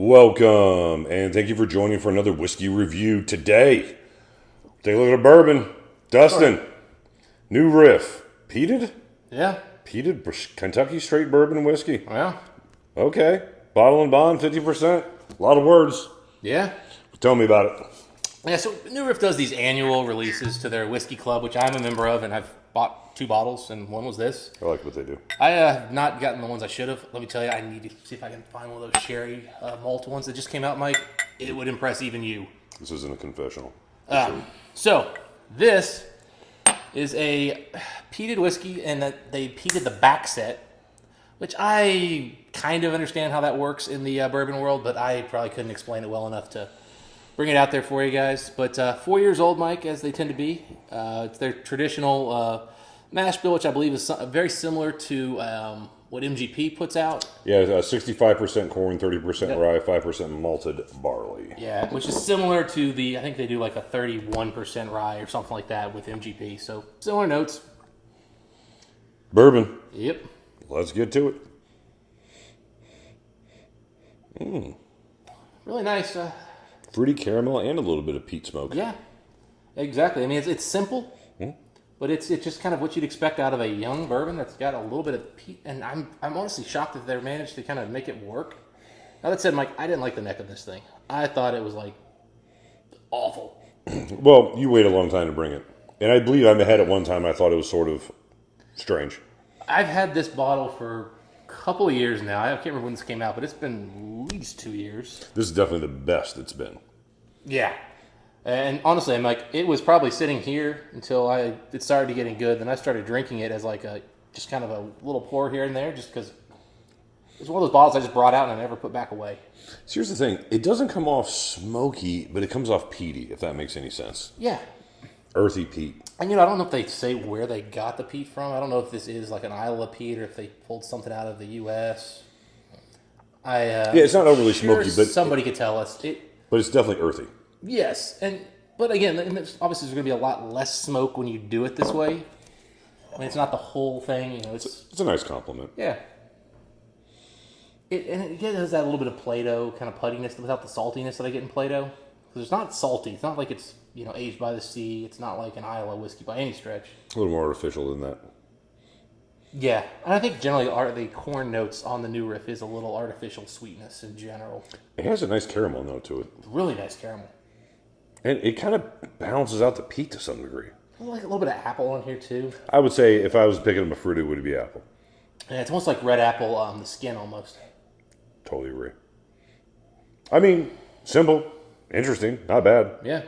Welcome, and thank you for joining for another whiskey review today. Take a look at a bourbon. Dustin, Sure. new Riff. Peated? Yeah. Peated Kentucky straight bourbon whiskey. Yeah. Okay. Bottle and bond, 50%. A lot of words. Yeah. Tell me about it. Yeah, so New Riff does these annual releases to their whiskey club, which I'm a member of, and I've bought 2 bottles, and one was this. I like what they do. I have not gotten the ones I should have. Let me tell you, I need to see if I can find one of those sherry malt ones that just came out, Mike. It would impress even you. This isn't a confessional. So, this is a peated whiskey, and that they peated the Backsetter, which I kind of understand how that works in the bourbon world, but I probably couldn't explain it well enough to bring it out there for you guys. But 4 years old, Mike, as they tend to be. It's their traditional mash bill, which I believe is very similar to what MGP puts out. Yeah, 65% corn, 30% rye, 5% malted barley. Yeah, which is similar to I think they do like a 31% rye or something like that with MGP. So similar notes. Bourbon. Yep. Let's get to it. Really nice. Fruity caramel and a little bit of peat smoke. Yeah, exactly. I mean, it's simple, but it's just kind of what you'd expect out of a young bourbon that's got a little bit of peat. And I'm honestly shocked that they managed to kind of make it work. Now that said, Mike, I didn't like the neck of this thing. I thought it was like awful. Well, you wait a long time to bring it. And I believe I had it one time. I thought it was sort of strange. I've had this bottle for a couple of years now. I can't remember when this came out, but it's been at least 2 years. This is definitely the best it's been. Yeah. And honestly, I'm like, it was probably sitting here until it started getting good. Then I started drinking it as like just kind of a little pour here and there, just because it's one of those bottles I just brought out and I never put back away. So here's the thing. It doesn't come off smoky, but it comes off peaty, if that makes any sense. Yeah. Earthy peat. And I don't know if they say where they got the peat from. I don't know if this is like an Iowa peat or if they pulled something out of the U.S. Yeah, it's not overly smoky, but somebody could tell us. But it's definitely earthy. Yes, but again, obviously there's going to be a lot less smoke when you do it this way. I mean, it's not the whole thing, It's a nice compliment. Yeah. And it has that little bit of Play-Doh kind of puttiness without the saltiness that I get in Play-Doh. Because it's not salty. It's not like it's aged by the sea. It's not like an Iowa whiskey by any stretch. A little more artificial than that. Yeah, and I think generally the corn notes on the new Riff is a little artificial sweetness in general. It has a nice caramel note to it. Really nice caramel. And it kind of balances out the peat to some degree. I like a little bit of apple on here too. I would say if I was picking up a fruit, it would be apple. Yeah, it's almost like red apple on the skin almost. Totally agree. I mean, simple, interesting, not bad. Yeah.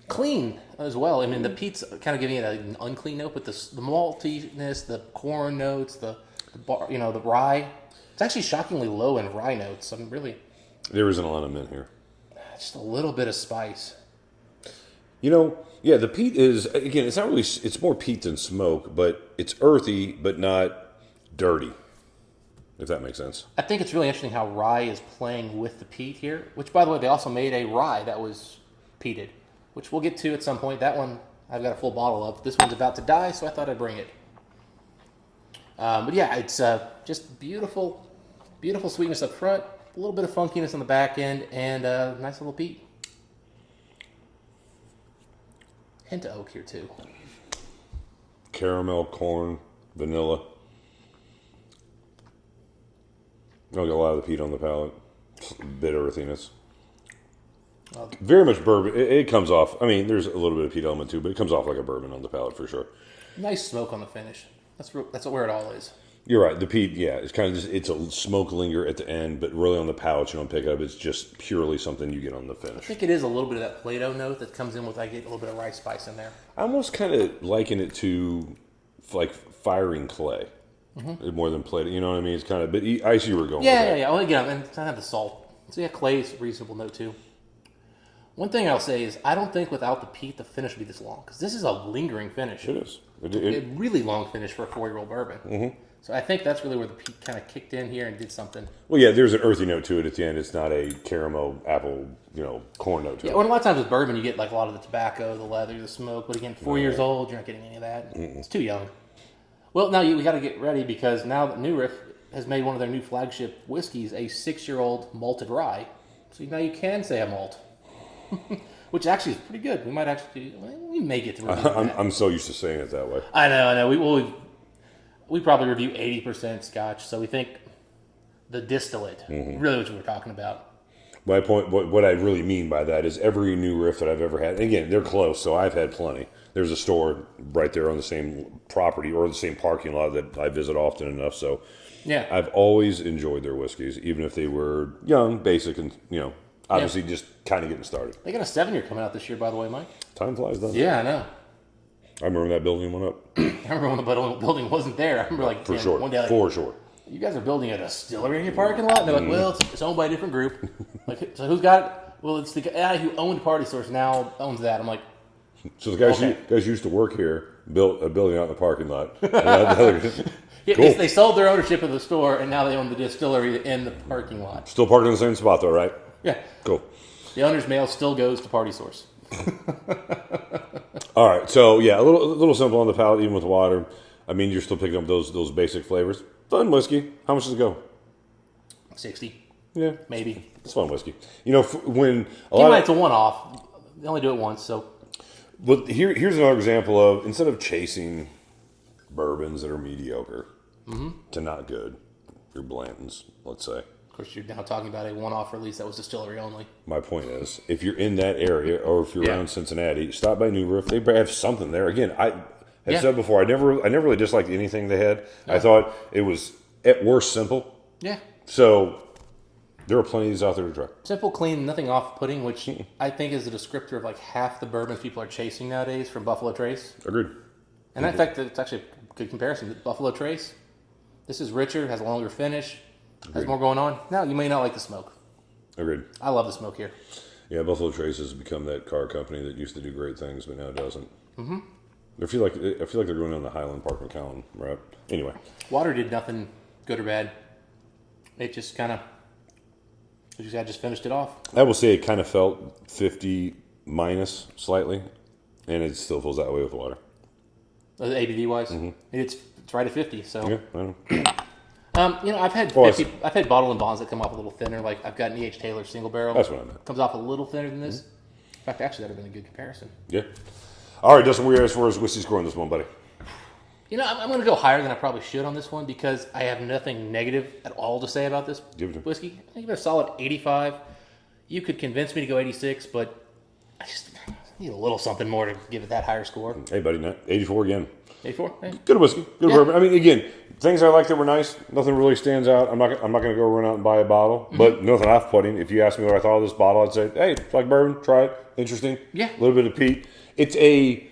Clean as well. I mean, the peat's kind of giving it an unclean note, but the maltiness, the corn notes, the rye. It's actually shockingly low in rye notes. I'm really... There isn't a lot of mint here. Just a little bit of spice. Yeah, the peat is, again, it's not really, it's more peat than smoke, but it's earthy, but not dirty, if that makes sense. I think it's really interesting how rye is playing with the peat here, which, by the way, they also made a rye that was peated, which we'll get to at some point. That one I've got a full bottle of. This one's about to die, so I thought I'd bring it. But yeah, it's just beautiful, beautiful sweetness up front, a little bit of funkiness on the back end, and a nice little peat. Hint of oak here, too. Caramel, corn, vanilla. Don't get a lot of the peat on the palate. Just a bit of earthiness. Very much bourbon. It comes off. I mean, there's a little bit of peat element too, but it comes off like a bourbon on the palate for sure. Nice smoke on the finish. That's where it all is. You're right. The peat, yeah, it's kind of just, it's a smoke linger at the end, but really on the palate, you don't pick up. It's just purely something you get on the finish. I think it is a little bit of that Play-Doh note that comes in with, I get a little bit of rice spice in there. I almost kind of liken it to like firing clay more than Play-Doh. You know what I mean? It's kind of, but I see where we're going. Yeah. Well, again, and it's kind of the salt. So yeah, clay is a reasonable note too. One thing I'll say is I don't think without the peat the finish would be this long because this is a lingering finish. It is. A really long finish for a 4-year-old bourbon. Mm-hmm. So I think that's really where the peat kind of kicked in here and did something. Well, yeah, there's an earthy note to it at the end. It's not a caramel, apple, corn note to it. Yeah, well, a lot of times with bourbon, you get like a lot of the tobacco, the leather, the smoke. But again, 4 years old, you're not getting any of that. It's too young. Well, now we got to get ready because now that New Riff has made one of their new flagship whiskeys a 6-year-old malted rye. So now you can say a malt. Which actually is pretty good. We might actually, we may get to review that. I'm so used to saying it that way. I know. We probably review 80% Scotch, so we think the distillate, really what we're talking about. My point, what I really mean by that is every new Riff that I've ever had, and again, they're close, so I've had plenty. There's a store right there on the same property or the same parking lot that I visit often enough, so yeah, I've always enjoyed their whiskeys, even if they were young, basic, and, obviously just kind of getting started. They got a 7-year coming out this year, by the way, Mike. Time flies, doesn't it? Yeah, I know. I remember that building went up. I remember when the building wasn't there. I remember one day, For sure. You guys are building a distillery in your parking lot? And they're like, well, it's owned by a different group. Like, so who's got it? Well, it's the guy who owned Party Source now owns that. I'm like, so the guys used to work here, built a building out in the parking lot. yeah, Cool. they sold their ownership of the store, and now they own the distillery in the parking lot. Still parked in the same spot, though, right? Yeah. Cool. The owner's mail still goes to Party Source. All right, so yeah, a little simple on the palate, even with water. I mean, you're still picking up those basic flavors. Fun whiskey. How much does it go? 60. Yeah, Maybe. it's fun whiskey. When It's a one-off. They only do it once, so. But here's another example of, instead of chasing bourbons that are mediocre to not good, your Blantons, let's say. Of course, you're now talking about a one-off release that was distillery only. My point is, if you're in that area or if you're around Cincinnati, stop by New Riff. They have something there. Again, I have said before, I never really disliked anything they had. Yeah. I thought it was at worst simple. Yeah. So there are plenty of these out there to try. Simple, clean, nothing off-putting, which I think is a descriptor of like half the bourbons people are chasing nowadays from Buffalo Trace. Agreed. And in fact, it's actually a good comparison. Buffalo Trace, this is richer, has a longer finish, has more going on. Now, you may not like the smoke. Agreed. I love the smoke here. Yeah, Buffalo Trace has become that car company that used to do great things, but now doesn't. Mm-hmm. I feel like they're going on the Highland Park McAllen route. Anyway. Water did nothing good or bad. It just kind of... I just finished it off. I will say it kind of felt 50 minus slightly, and it still feels that way with water. ABV wise, it's right at 50. So yeah, I know. I've had 50, I've had bottle and bonds that come off a little thinner. Like I've got an E.H. Taylor single barrel. That's what I meant. Comes off a little thinner than this. In fact, actually, that'd have been a good comparison. Yeah. All right, Dustin, where as far as whiskey scoring this one, buddy? I'm going to go higher than I probably should on this one because I have nothing negative at all to say about this whiskey. I give it a solid 85. You could convince me to go 86, but I just need a little something more to give it that higher score. Hey, buddy, 84 again. 84? Hey. Good whiskey, good bourbon. I mean, again, things I liked that were nice. Nothing really stands out. I'm not going to go run out and buy a bottle, but nothing off-putting. If you ask me what I thought of this bottle, I'd say, hey, it's like bourbon. Try it. Interesting. Yeah. A little bit of peat. It's a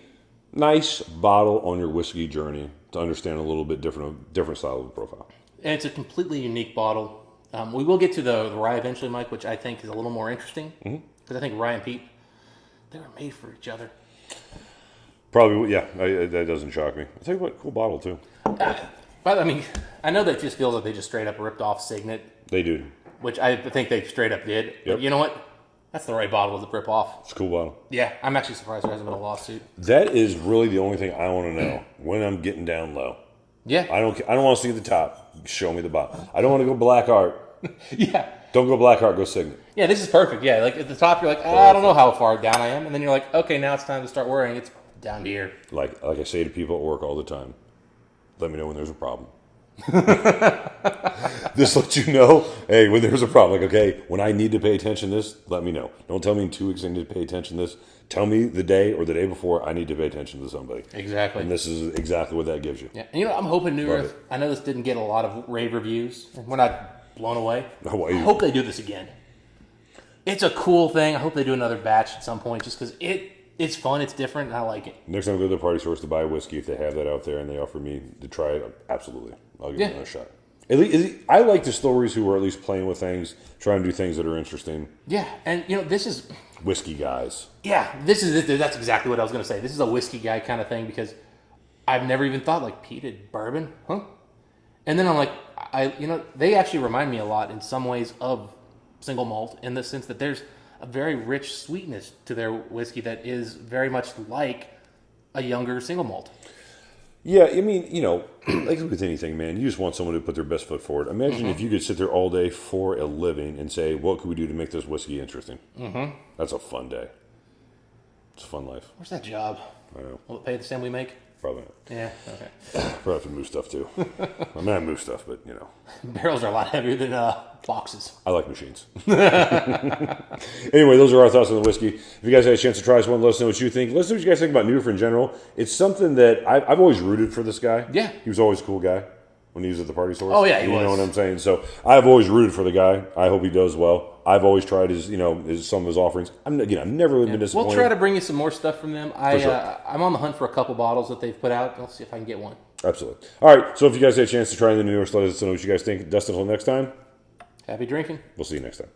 nice bottle on your whiskey journey to understand a little bit different style of profile. And it's a completely unique bottle. We will get to the rye eventually, Mike, which I think is a little more interesting because I think rye and peat, they were made for each other. Probably, yeah. That doesn't shock me. I'll tell you what, cool bottle too. But I mean, I know that just feels like they just straight up ripped off Signet. They do. Which I think they straight up did. Yep. But you know what? That's the right bottle to rip off. It's a cool bottle. Yeah, I'm actually surprised there hasn't been a lawsuit. That is really the only thing I want to know when I'm getting down low. Yeah. I don't want to see the top. Show me the bottom. I don't want to go black art. Yeah. Don't go black art, go Signet. Yeah, this is perfect. Yeah, like at the top you're like, I don't know how far down I am. And then you're like, okay, now it's time to start worrying. It's down to here. Like I say to people at work all the time, let me know when there's a problem. This lets you know, hey, when there's a problem. Like, okay, when I need to pay attention to this, let me know. Don't tell me in 2 weeks I need to pay attention to this. Tell me the day or the day before I need to pay attention to somebody. Exactly. And this is exactly what that gives you. Yeah. And I'm hoping New Riff, I know this didn't get a lot of rave reviews. And we're not blown away. I hope they do this again. It's a cool thing. I hope they do another batch at some point just because it's fun, it's different, and I like it. Next time I go to the Party Source to buy whiskey, if they have that out there and they offer me to try it, absolutely. I'll give it another shot. At least, I like distilleries who are at least playing with things, trying to do things that are interesting. Yeah, and this is... Whiskey guys. Yeah, that's exactly what I was going to say. This is a whiskey guy kind of thing because I've never even thought like peated bourbon, huh? And then I'm like, they actually remind me a lot in some ways of single malt in the sense that there's a very rich sweetness to their whiskey that is very much like a younger single malt. Yeah, I mean, like with anything, man, you just want someone to put their best foot forward. Imagine if you could sit there all day for a living and say, what could we do to make this whiskey interesting? Mm-hmm. That's a fun day. It's a fun life. Where's that job? I know. Will it pay the same we make? Probably not. Yeah, okay. Probably have to move stuff, too. I mean, I move stuff, but, Barrels are a lot heavier than boxes. I like machines. Anyway, those are our thoughts on the whiskey. If you guys had a chance to try this one, let us know what you think. Let us know what you guys think about New Riff in general. It's something that I've always rooted for this guy. Yeah. He was always a cool guy when he was at the party stores. Oh, yeah, he You was. know what I'm saying? So I've always rooted for the guy. I hope he does well. I've always tried some of his offerings. I've never really been disappointed. We'll try to bring you some more stuff from them. Sure. I'm on the hunt for a couple bottles that they've put out. I'll see if I can get one. Absolutely. All right, so if you guys had a chance to try the New Riff, let us know what you guys think. Dustin, until next time. Happy drinking. We'll see you next time.